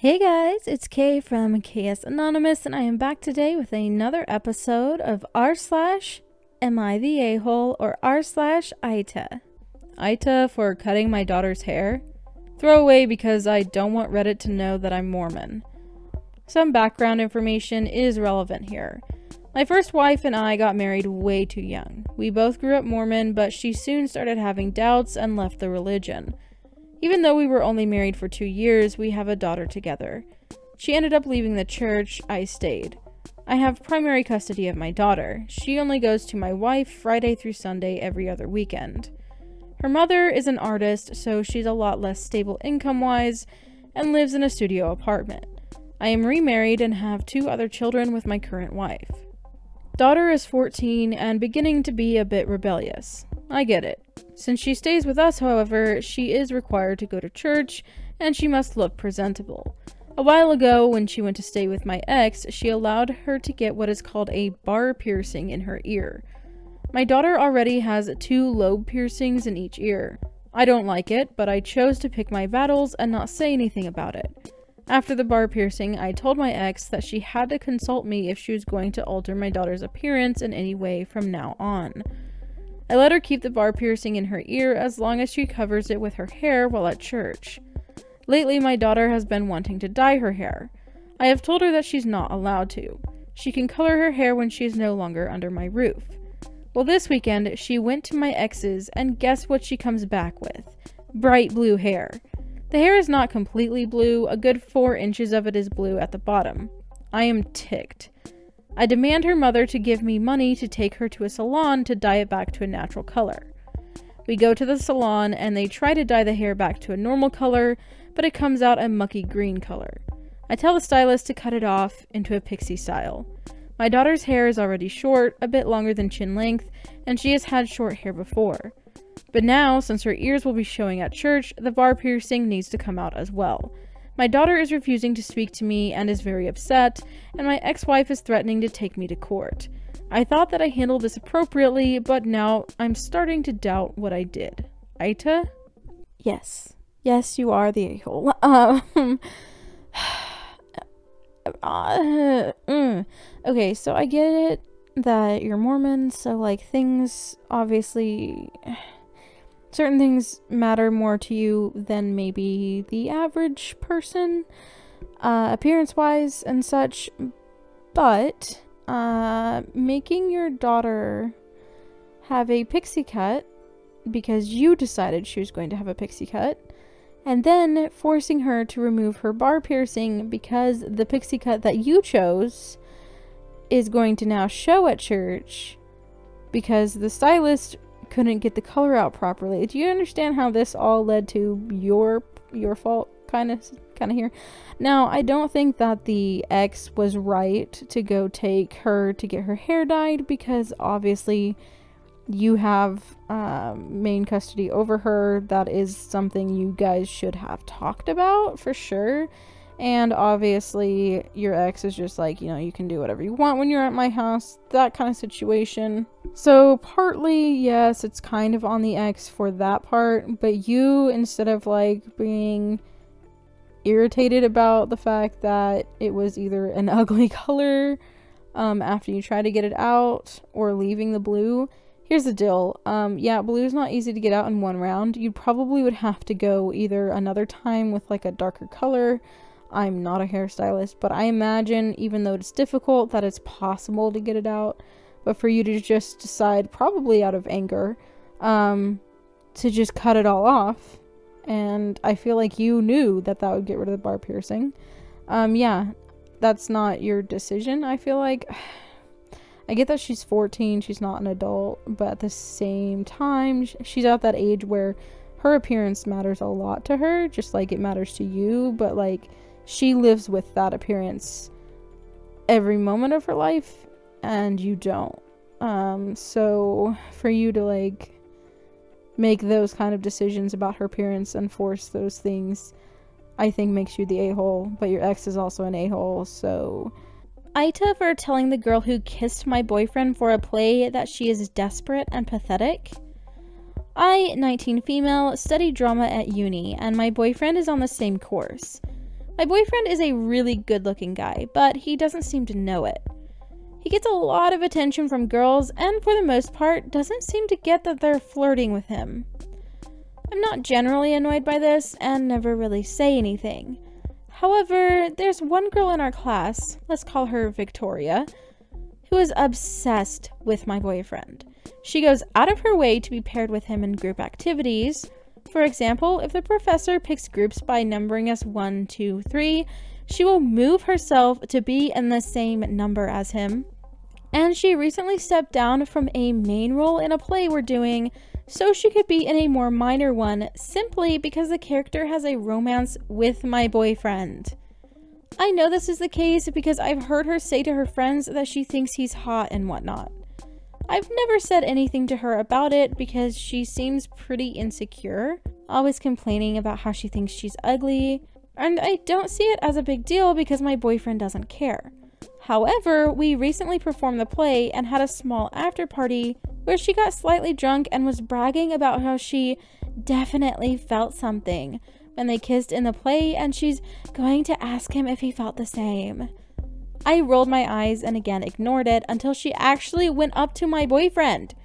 Hey guys, it's Kay from KS Anonymous, and I am back today with another episode of r/Am I the A-hole or r/AITA. AITA for cutting my daughter's hair. Throwaway because I don't want Reddit to know that I'm Mormon. Some background information is relevant here. My first wife and I got married way too young. We both grew up Mormon, but she soon started having doubts and left the religion. Even though we were only married for 2 years, we have a daughter together. She ended up leaving the church. I stayed. I have primary custody of my daughter. She only goes to my wife Friday through Sunday every other weekend. Her mother is an artist, so she's a lot less stable income-wise and lives in a studio apartment. I am remarried and have 2 other children with my current wife. Daughter is 14 and beginning to be a bit rebellious. I get it. Since she stays with us, however, she is required to go to church and she must look presentable. A while ago, when she went to stay with my ex, she allowed her to get what is called a bar piercing in her ear. My daughter already has 2 lobe piercings in each ear. I don't like it, but I chose to pick my battles and not say anything about it. After the bar piercing, I told my ex that she had to consult me if she was going to alter my daughter's appearance in any way from now on. I let her keep the bar piercing in her ear as long as she covers it with her hair while at church. Lately, my daughter has been wanting to dye her hair. I have told her that she's not allowed to. She can color her hair when she is no longer under my roof. Well, this weekend, she went to my ex's, and guess what she comes back with? Bright blue hair. The hair is not completely blue, a good 4 inches of it is blue at the bottom. I am ticked. I demand her mother to give me money to take her to a salon to dye it back to a natural color. We go to the salon and they try to dye the hair back to a normal color, but it comes out a mucky green color. I tell the stylist to cut it off into a pixie style. My daughter's hair is already short, a bit longer than chin length, and she has had short hair before. But now, since her ears will be showing at church, the bar piercing needs to come out as well. My daughter is refusing to speak to me and is very upset, and my ex-wife is threatening to take me to court. I thought that I handled this appropriately, but now I'm starting to doubt what I did. AITA? Yes. Yes, you are the a-hole. Okay, so I get it that you're Mormon, so things obviously... certain things matter more to you than maybe the average person, appearance-wise and such, but making your daughter have a pixie cut because you decided she was going to have a pixie cut, and then forcing her to remove her bar piercing because the pixie cut that you chose is going to now show at church because the stylist couldn't get the color out properly. Do you understand how this all led to your fault kind of here? Now, I don't think that the ex was right to go take her to get her hair dyed because obviously you have main custody over her. That is something you guys should have talked about for sure. And obviously your ex is just you can do whatever you want when you're at my house, that kind of situation. So partly, yes, it's kind of on the ex for that part, but you, instead of being irritated about the fact that it was either an ugly color after you try to get it out or leaving the blue, here's the deal. Yeah, blue is not easy to get out in one round. You probably would have to go either another time with a darker color. I'm not a hairstylist, but I imagine, even though it's difficult, that it's possible to get it out. But for you to just decide, probably out of anger, to just cut it all off, and I feel like you knew that would get rid of the bar piercing. Yeah, that's not your decision, I feel like. I get that she's 14, she's not an adult, but at the same time, she's at that age where her appearance matters a lot to her, just like it matters to you, but she lives with that appearance every moment of her life, and you don't. So for you to make those kind of decisions about her appearance and force those things, I think makes you the a-hole, but your ex is also an a-hole, so... AITA for telling the girl who kissed my boyfriend for a play that she is desperate and pathetic. I, 19 female, study drama at uni, and my boyfriend is on the same course. My boyfriend is a really good-looking guy, but he doesn't seem to know it. He gets a lot of attention from girls and for the most part doesn't seem to get that they're flirting with him. I'm not generally annoyed by this and never really say anything. However, there's one girl in our class, let's call her Victoria, who is obsessed with my boyfriend. She goes out of her way to be paired with him in group activities. For example, if the professor picks groups by numbering us 1, 2, 3, she will move herself to be in the same number as him. And she recently stepped down from a main role in a play we're doing so she could be in a more minor one simply because the character has a romance with my boyfriend. I know this is the case because I've heard her say to her friends that she thinks he's hot and whatnot. I've never said anything to her about it because she seems pretty insecure, always complaining about how she thinks she's ugly, and I don't see it as a big deal because my boyfriend doesn't care. However, we recently performed the play and had a small after party where she got slightly drunk and was bragging about how she definitely felt something when they kissed in the play and she's going to ask him if he felt the same. I rolled my eyes and again ignored it until she actually went up to my boyfriend.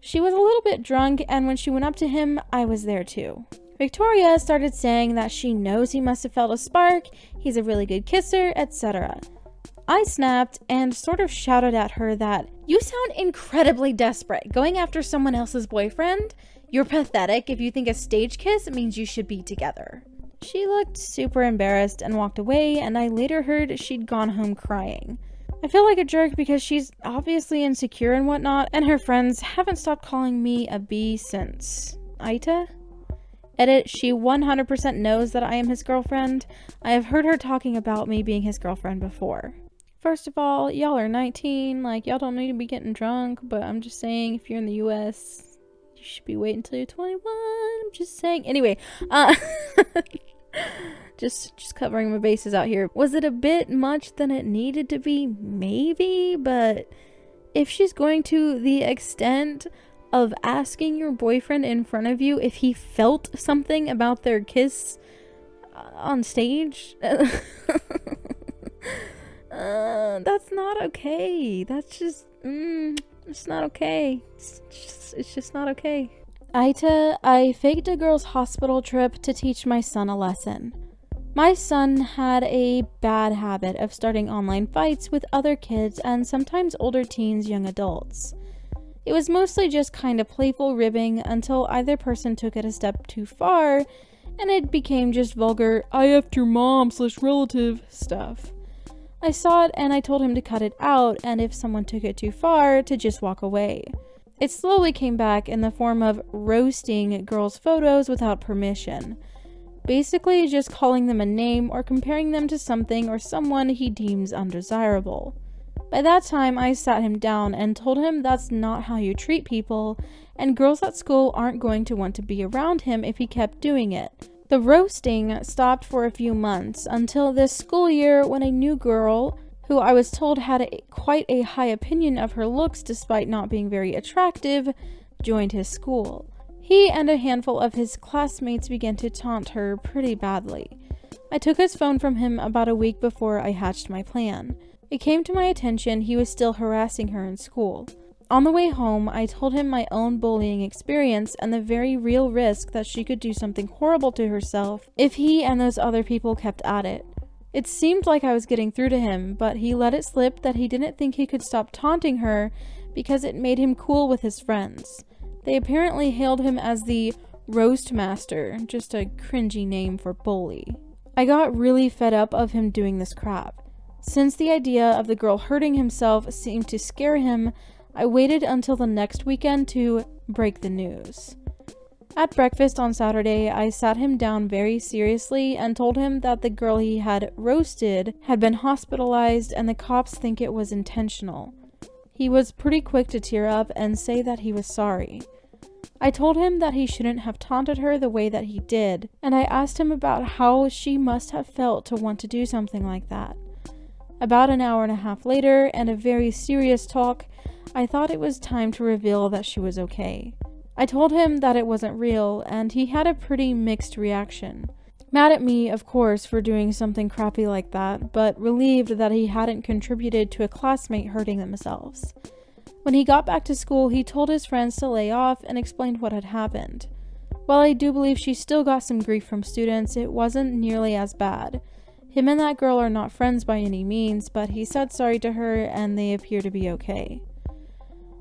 She was a little bit drunk and when she went up to him, I was there too. Victoria started saying that she knows he must have felt a spark, he's a really good kisser, etc. I snapped and sort of shouted at her that, "You sound incredibly desperate going after someone else's boyfriend. You're pathetic if you think a stage kiss means you should be together." She looked super embarrassed and walked away, and I later heard she'd gone home crying. I feel like a jerk because she's obviously insecure and whatnot, and her friends haven't stopped calling me a bee since AITA? Edit, she 100% knows that I am his girlfriend. I have heard her talking about me being his girlfriend before. First of all, y'all are 19, like, y'all don't need to be getting drunk, but I'm just saying, if you're in the US, you should be waiting until you're 21, I'm just saying. Anyway, just covering my bases out here. Was it a bit much than it needed to be? Maybe, but if she's going to the extent of asking your boyfriend in front of you if he felt something about their kiss on stage, that's not okay. That's just, it's not okay. It's just not okay. AITA, I faked a girl's hospital trip to teach my son a lesson. My son had a bad habit of starting online fights with other kids and sometimes older teens, young adults. It was mostly just kind of playful ribbing until either person took it a step too far and it became just vulgar, "I effed your mom/relative" stuff. I saw it and I told him to cut it out, and if someone took it too far, to just walk away. It slowly came back in the form of roasting girls' photos without permission. Basically just calling them a name or comparing them to something or someone he deems undesirable. By that time, I sat him down and told him that's not how you treat people, and girls at school aren't going to want to be around him if he kept doing it. The roasting stopped for a few months until this school year when a new girl, who I was told had quite a high opinion of her looks despite not being very attractive, joined his school. He and a handful of his classmates began to taunt her pretty badly. I took his phone from him about a week before I hatched my plan. It came to my attention he was still harassing her in school. On the way home, I told him my own bullying experience and the very real risk that she could do something horrible to herself if he and those other people kept at it. It seemed like I was getting through to him, but he let it slip that he didn't think he could stop taunting her because it made him cool with his friends. They apparently hailed him as the roast master, just a cringy name for bully. I got really fed up of him doing this crap. Since the idea of the girl hurting himself seemed to scare him, I waited until the next weekend to break the news. At breakfast on Saturday, I sat him down very seriously and told him that the girl he had roasted had been hospitalized and the cops think it was intentional. He was pretty quick to tear up and say that he was sorry. I told him that he shouldn't have taunted her the way that he did, and I asked him about how she must have felt to want to do something like that. About an hour and a half later, and a very serious talk, I thought it was time to reveal that she was okay. I told him that it wasn't real, and he had a pretty mixed reaction. Mad at me, of course, for doing something crappy like that, but relieved that he hadn't contributed to a classmate hurting themselves. When he got back to school, he told his friends to lay off and explained what had happened. While I do believe she still got some grief from students, it wasn't nearly as bad. Him and that girl are not friends by any means, but he said sorry to her and they appear to be okay.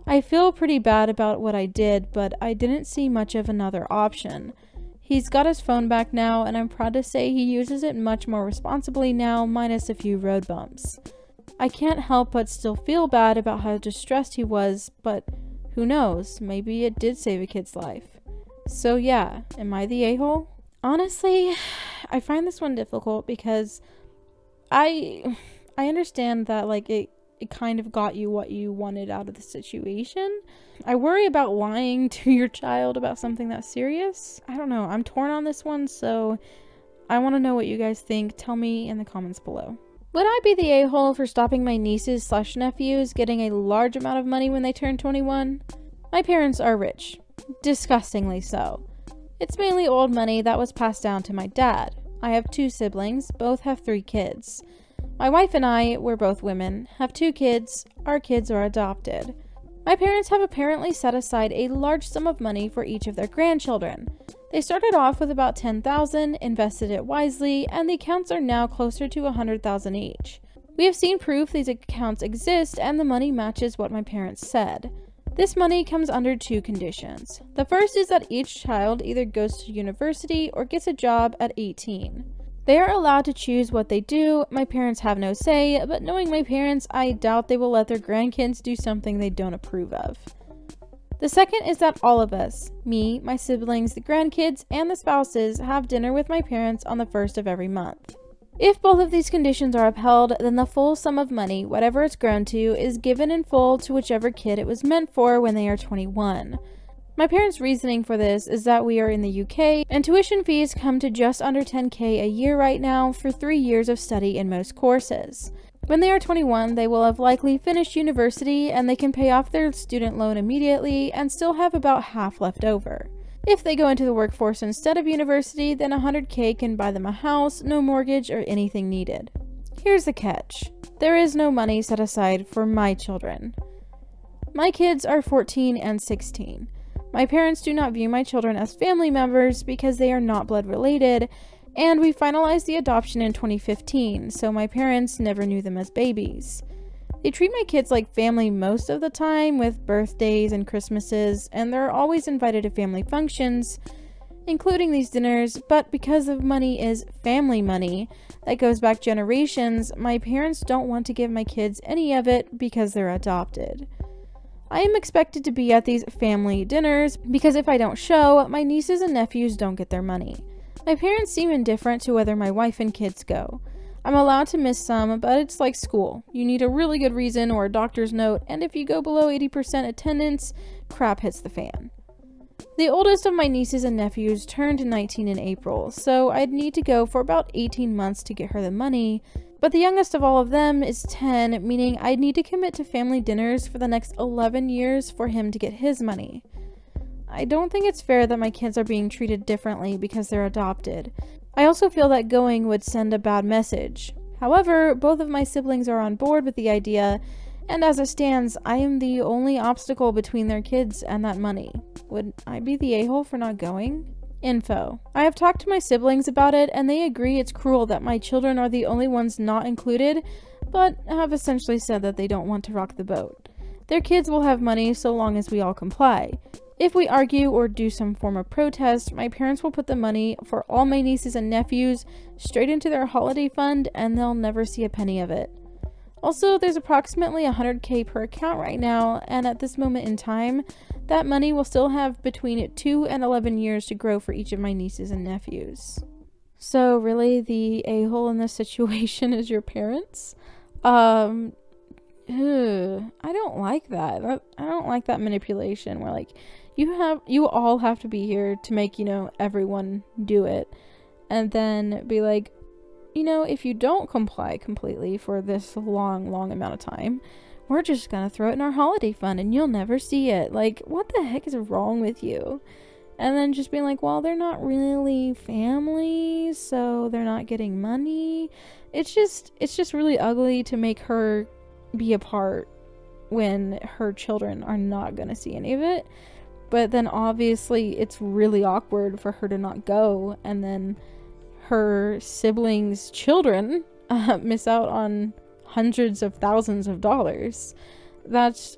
I feel pretty bad about what I did, but I didn't see much of another option. He's got his phone back now, and I'm proud to say he uses it much more responsibly now, minus a few road bumps. I can't help but still feel bad about how distressed he was, but who knows, maybe it did save a kid's life. So yeah, am I the a-hole? Honestly, I find this one difficult because I understand that it kind of got you what you wanted out of the situation. I worry about lying to your child about something that serious. I don't know. I'm torn on this one, so I want to know what you guys think. Tell me in the comments below. Would I be the a-hole for stopping my nieces/nephews getting a large amount of money when they turn 21? My parents are rich. Disgustingly so. It's mainly old money that was passed down to my dad. I have 2 siblings, both have 3 kids. My wife and I, we're both women, have 2 kids. Our kids are adopted. My parents have apparently set aside a large sum of money for each of their grandchildren. They started off with about $10,000, invested it wisely, and the accounts are now closer to $100,000 each. We have seen proof these accounts exist and the money matches what my parents said. This money comes under 2 conditions. The first is that each child either goes to university or gets a job at 18. They are allowed to choose what they do. My parents have no say, but knowing my parents, I doubt they will let their grandkids do something they don't approve of. The second is that all of us, me, my siblings, the grandkids, and the spouses, have dinner with my parents on the 1st of every month. If both of these conditions are upheld, then the full sum of money, whatever it's grown to, is given in full to whichever kid it was meant for when they are 21. My parents' reasoning for this is that we are in the UK, and tuition fees come to just under $10,000 a year right now for 3 years of study in most courses. When they are 21, they will have likely finished university and they can pay off their student loan immediately and still have about half left over. If they go into the workforce instead of university, then $100,000 can buy them a house, no mortgage or anything needed. Here's the catch. There is no money set aside for my children. My kids are 14 and 16. My parents do not view my children as family members because they are not blood related, and we finalized the adoption in 2015, so my parents never knew them as babies. They treat my kids like family most of the time with birthdays and Christmases, and they're always invited to family functions, including these dinners, but because of money is family money that goes back generations, my parents don't want to give my kids any of it because they're adopted. I am expected to be at these family dinners because if I don't show, my nieces and nephews don't get their money. My parents seem indifferent to whether my wife and kids go. I'm allowed to miss some, but it's like school. You need a really good reason or a doctor's note, and if you go below 80% attendance, crap hits the fan. The oldest of my nieces and nephews turned 19 in April, so I'd need to go for about 18 months to get her the money, but the youngest of all of them is 10, meaning I'd need to commit to family dinners for the next 11 years for him to get his money. I don't think it's fair that my kids are being treated differently because they're adopted. I also feel that going would send a bad message. However, both of my siblings are on board with the idea, and as it stands, I am the only obstacle between their kids and that money. Would I be the a-hole for not going? Info. I have talked to my siblings about it, and they agree it's cruel that my children are the only ones not included, but have essentially said that they don't want to rock the boat. Their kids will have money so long as we all comply. If we argue or do some form of protest, my parents will put the money for all my nieces and nephews straight into their holiday fund and they'll never see a penny of it. Also, there's approximately $100,000 per account right now, and at this moment in time, that money will still have between 2 and 11 years to grow for each of my nieces and nephews. So really, the a-hole in this situation is your parents? I don't like that. I don't like that manipulation where like you all have to be here to make, everyone do it. And then be like, if you don't comply completely for this long amount of time, we're just gonna throw it in our holiday fund and you'll never see it. Like, what the heck is wrong with you? And then just being like, well, they're not really family, so they're not getting money. It's just really ugly to make her be a part when her children are not going to see any of it. But then obviously it's really awkward for her to not go, and then her siblings' children miss out on hundreds of thousands of dollars. That's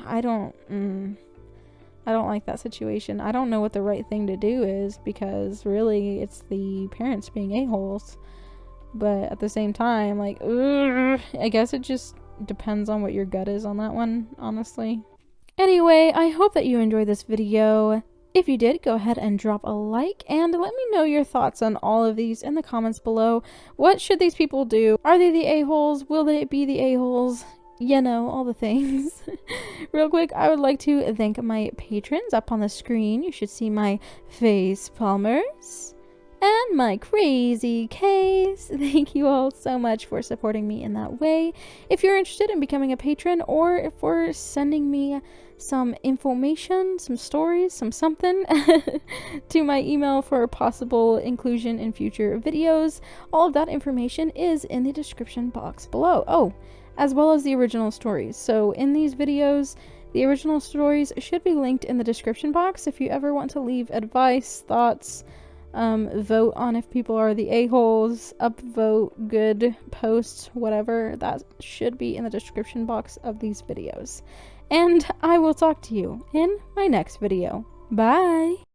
I don't like that situation. I don't know what the right thing to do is, because really it's the parents being a-holes. But at the same time, like, I guess it just depends on what your gut is on that one, honestly. Anyway, I hope that you enjoyed this video. If you did, go ahead and drop a like, and let me know your thoughts on all of these in the comments below. What should these people do? Are they the a-holes? Will they be the a-holes? You know, all the things. Real quick, I would like to thank my patrons. Up on the screen, you should see my face palmers and my crazy case. Thank you all so much for supporting me in that way. If you're interested in becoming a patron, or for sending me some information, some stories, some something to my email for possible inclusion in future videos, all of that information is in the description box below. Oh, as well as the original stories. So in these videos, the original stories should be linked in the description box if you ever want to leave advice, thoughts, vote on if people are the a-holes, upvote good posts, whatever. That should be in the description box of these videos. And I will talk to you in my next video. Bye!